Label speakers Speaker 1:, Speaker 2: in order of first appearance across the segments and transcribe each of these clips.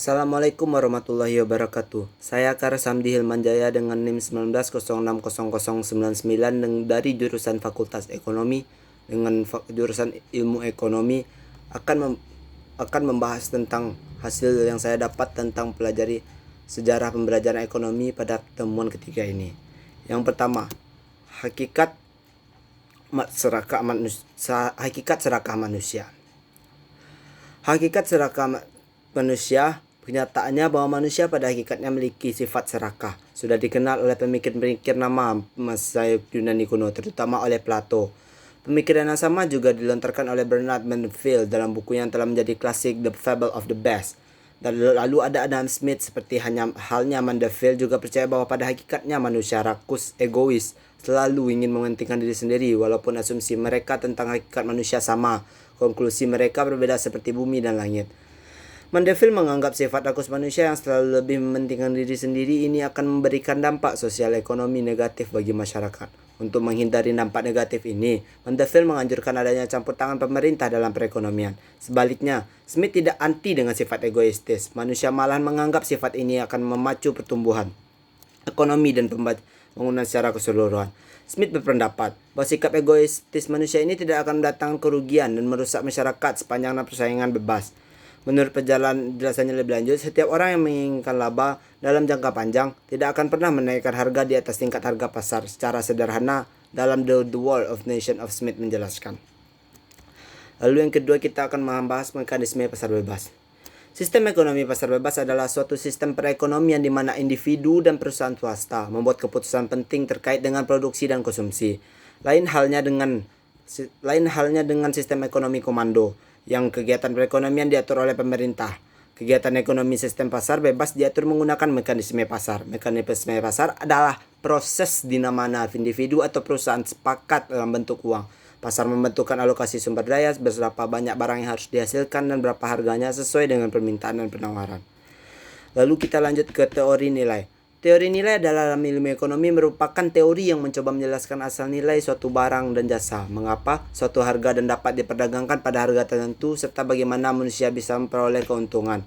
Speaker 1: Assalamualaikum warahmatullahi wabarakatuh. Saya Karesamdi Hilmanjaya dengan NIM 19060099 dari jurusan Fakultas Ekonomi dengan jurusan Ilmu Ekonomi akan membahas tentang hasil yang saya dapat tentang pelajari sejarah pembelajaran ekonomi pada pertemuan ketiga ini. Yang pertama, hakikat serakah manusia. Hakikat serakah manusia, kenyataannya bahwa manusia pada hakikatnya memiliki sifat serakah. Sudah dikenal oleh pemikir-pemikir nama masa Yunani kuno, terutama oleh Plato. Pemikiran yang sama juga dilontarkan oleh Bernard Manderville dalam buku yang telah menjadi klasik The Fable of the Beast. Dan lalu ada Adam Smith. Seperti halnya Manderville juga percaya bahwa pada hakikatnya manusia rakus, egois, selalu ingin mementingkan diri sendiri, walaupun asumsi mereka tentang hakikat manusia sama. Konklusi mereka berbeda seperti bumi dan langit. Mandeville menganggap sifat rakus manusia yang selalu lebih mementingkan diri sendiri ini akan memberikan dampak sosial ekonomi negatif bagi masyarakat. Untuk menghindari dampak negatif ini, Mandeville menganjurkan adanya campur tangan pemerintah dalam perekonomian. Sebaliknya, Smith tidak anti dengan sifat egoistis. Manusia malah menganggap sifat ini akan memacu pertumbuhan ekonomi dan pembangunan secara keseluruhan. Smith berpendapat bahwa sikap egoistis manusia ini tidak akan mendatangkan kerugian dan merusak masyarakat sepanjang persaingan bebas. Menurut penjelasannya lebih lanjut, setiap orang yang menginginkan laba dalam jangka panjang tidak akan pernah menaikkan harga di atas tingkat harga pasar. Secara sederhana, dalam The Wall of Nation of Smith menjelaskan. Lalu yang kedua, kita akan membahas mekanisme pasar bebas. Sistem ekonomi pasar bebas adalah suatu sistem perekonomian di mana individu dan perusahaan swasta membuat keputusan penting terkait dengan produksi dan konsumsi. Lain halnya dengan sistem ekonomi komando, yang kegiatan perekonomian diatur oleh pemerintah. Kegiatan ekonomi sistem pasar bebas diatur menggunakan mekanisme pasar. Mekanisme pasar adalah proses di mana individu atau perusahaan sepakat dalam bentuk uang. Pasar membentukkan alokasi sumber daya, berapa banyak barang yang harus dihasilkan dan berapa harganya sesuai dengan permintaan dan penawaran. Lalu kita lanjut ke teori nilai. Teori nilai adalah dalam ilmu ekonomi merupakan teori yang mencoba menjelaskan asal nilai suatu barang dan jasa, mengapa suatu harga dan dapat diperdagangkan pada harga tertentu, serta bagaimana manusia bisa memperoleh keuntungan.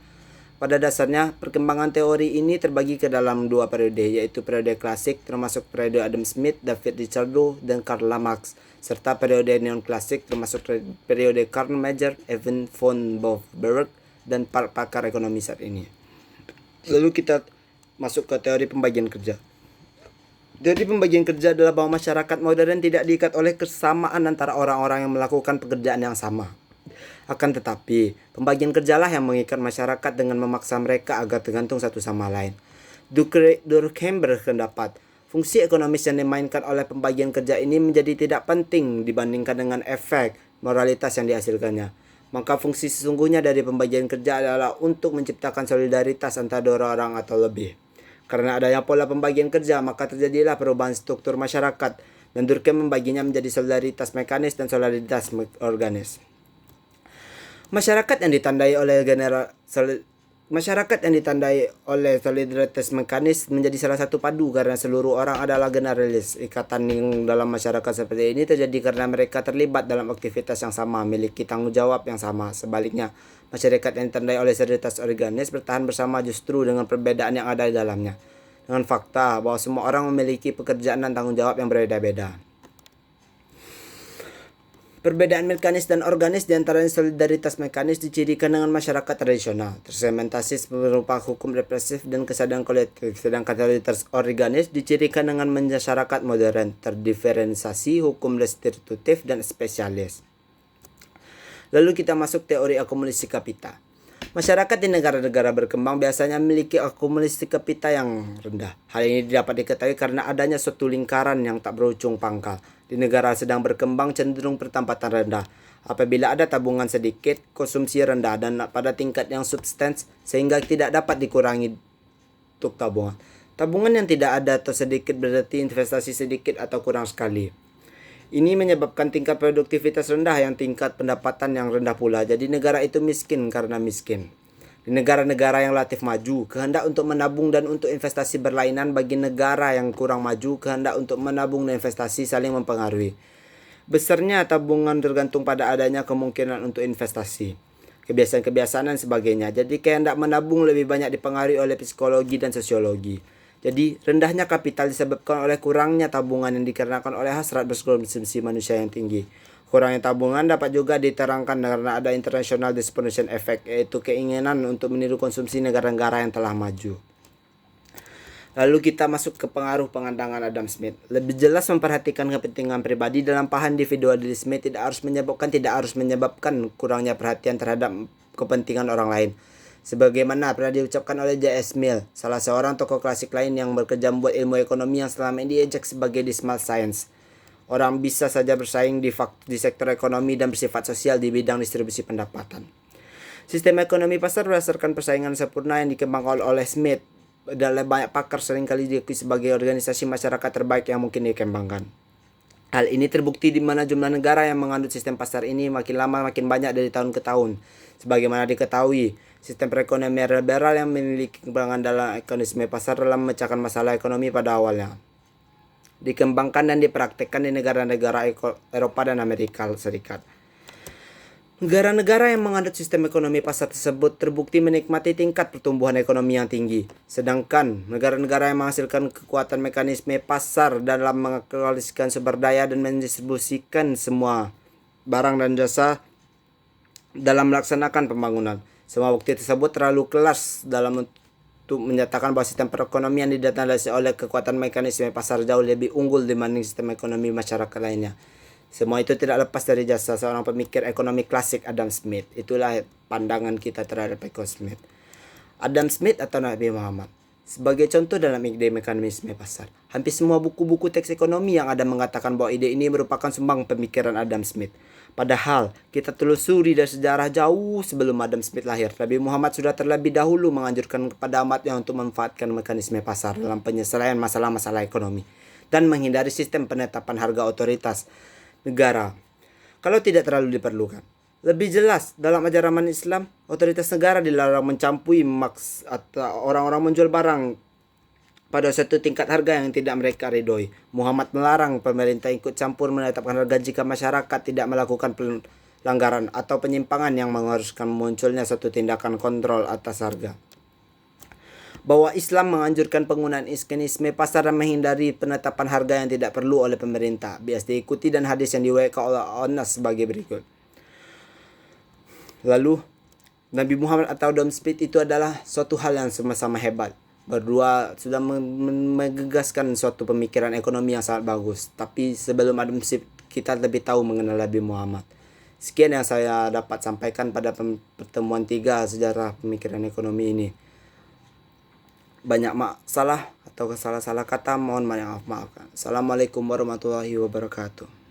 Speaker 1: Pada dasarnya, perkembangan teori ini terbagi ke dalam dua periode, yaitu periode klasik termasuk periode Adam Smith, David Ricardo, dan Karl Marx, serta periode neoklasik termasuk periode Karl Marx, Evan von Bauer, dan pakar ekonomi saat ini. Lalu kita masuk ke teori pembagian kerja. Teori pembagian kerja adalah bahwa masyarakat modern tidak diikat oleh kesamaan antara orang-orang yang melakukan pekerjaan yang sama. Akan tetapi, pembagian kerjalah yang mengikat masyarakat dengan memaksa mereka agar tergantung satu sama lain. Durkheim berpendapat, fungsi ekonomis yang dimainkan oleh pembagian kerja ini menjadi tidak penting dibandingkan dengan efek moralitas yang dihasilkannya. Maka fungsi sesungguhnya dari pembagian kerja adalah untuk menciptakan solidaritas antara dua orang atau lebih. Karena adanya pola pembagian kerja, maka terjadilah perubahan struktur masyarakat, dan Durkheim membaginya menjadi solidaritas mekanis dan solidaritas organis. Masyarakat yang ditandai solidaritas mekanis menjadi salah satu padu karena seluruh orang adalah generalis. Ikatan yang dalam masyarakat seperti ini terjadi karena mereka terlibat dalam aktivitas yang sama, memiliki tanggung jawab yang sama. Sebaliknya, masyarakat yang ditandai oleh solidaritas organis bertahan bersama justru dengan perbedaan yang ada di dalamnya, dengan fakta bahwa semua orang memiliki pekerjaan dan tanggung jawab yang berbeda-beda. Perbedaan mekanis dan organis di antara solidaritas mekanis dicirikan dengan masyarakat tradisional, tersementasi berupa hukum represif dan kesadaran kolektif, sedangkan solidaritas organis dicirikan dengan masyarakat modern, terdiferensiasi hukum restitutif dan spesialis. Lalu kita masuk teori akumulasi kapita. Masyarakat di negara-negara berkembang biasanya memiliki akumulasi kapita yang rendah. Hal ini dapat diketahui karena adanya suatu lingkaran yang tak berujung pangkal. Di negara sedang berkembang cenderung pertambatan rendah. Apabila ada tabungan sedikit, konsumsi rendah dan pada tingkat yang substans sehingga tidak dapat dikurangi untuk tabungan. Tabungan yang tidak ada atau sedikit berarti investasi sedikit atau kurang sekali. Ini menyebabkan tingkat produktivitas rendah yang tingkat pendapatan yang rendah pula. Jadi negara itu miskin karena miskin. Di negara-negara yang relatif maju, kehendak untuk menabung dan untuk investasi berlainan. Bagi negara yang kurang maju, kehendak untuk menabung dan investasi saling mempengaruhi. Besarnya tabungan tergantung pada adanya kemungkinan untuk investasi. kebiasaan-kebiasaan dan sebagainya. Jadi kehendak menabung lebih banyak dipengaruhi oleh psikologi dan sosiologi. Jadi rendahnya kapital disebabkan oleh kurangnya tabungan yang dikarenakan oleh hasrat berkonsumsi manusia yang tinggi. Kurangnya tabungan dapat juga diterangkan karena ada international disposition effect, yaitu keinginan untuk meniru konsumsi negara-negara yang telah maju. Lalu kita masuk ke pengaruh pengandangan Adam Smith. Lebih jelas memperhatikan kepentingan pribadi dalam paham individualisme tidak harus menyebabkan kurangnya perhatian terhadap kepentingan orang lain. Sebagaimana pernah diucapkan oleh J.S. Mill, salah seorang tokoh klasik lain yang bekerja membuat ilmu ekonomi yang selama ini diejek sebagai dismal science. Orang bisa saja bersaing di sektor ekonomi dan bersifat sosial di bidang distribusi pendapatan. Sistem ekonomi pasar berdasarkan persaingan sempurna yang dikembangkan oleh Smith dan banyak pakar seringkali diakui sebagai organisasi masyarakat terbaik yang mungkin dikembangkan. Hal ini terbukti di mana jumlah negara yang menganut sistem pasar ini makin lama makin banyak dari tahun ke tahun. Sebagaimana diketahui, sistem perekonomian liberal yang memiliki kembangan dalam ekonomi pasar dalam memecahkan masalah ekonomi pada awalnya dikembangkan dan dipraktikkan di negara-negara Eropa dan Amerika Serikat. Negara-negara yang menganut sistem ekonomi pasar tersebut terbukti menikmati tingkat pertumbuhan ekonomi yang tinggi. Sedangkan negara-negara yang menghasilkan kekuatan mekanisme pasar dalam mengalokasikan sumber daya dan mendistribusikan semua barang dan jasa dalam melaksanakan pembangunan. Semua bukti tersebut terlalu kelas dalam untuk menyatakan bahwa sistem perekonomian didasari oleh kekuatan mekanisme pasar jauh lebih unggul dibanding sistem ekonomi masyarakat lainnya. Semua itu tidak lepas dari jasa seorang pemikir ekonomi klasik Adam Smith. Itulah pandangan kita terhadap Adam Smith. Adam Smith atau Nabi Muhammad. Sebagai contoh dalam ide mekanisme pasar, hampir semua buku-buku teks ekonomi yang ada mengatakan bahwa ide ini merupakan sumbang pemikiran Adam Smith. Padahal kita telusuri dari sejarah jauh sebelum Adam Smith lahir, Nabi Muhammad sudah terlebih dahulu menganjurkan kepada umatnya untuk memanfaatkan mekanisme pasar dalam penyelesaian masalah-masalah ekonomi dan menghindari sistem penetapan harga otoritas negara kalau tidak terlalu diperlukan. Lebih jelas, dalam ajaran Islam, otoritas negara dilarang mencampuri atau orang-orang menjual barang pada suatu tingkat harga yang tidak mereka ridhoi. Muhammad melarang pemerintah ikut campur menetapkan harga jika masyarakat tidak melakukan pelanggaran atau penyimpangan yang mengharuskan munculnya suatu tindakan kontrol atas harga. Bahwa Islam menganjurkan penggunaan mekanisme pasar dan menghindari penetapan harga yang tidak perlu oleh pemerintah biasa diikuti dan hadis yang diriwayatkan oleh Anas sebagai berikut. Lalu Nabi Muhammad atau Adam Smith itu adalah suatu hal yang sama-sama hebat. Berdua sudah menggegaskan suatu pemikiran ekonomi yang sangat bagus. Tapi sebelum Adam Smith kita lebih tahu mengenal Nabi Muhammad. Sekian yang saya dapat sampaikan pada pertemuan 3 sejarah pemikiran ekonomi ini. Banyak salah atau salah-salah kata mohon maafkan. Assalamualaikum warahmatullahi wabarakatuh.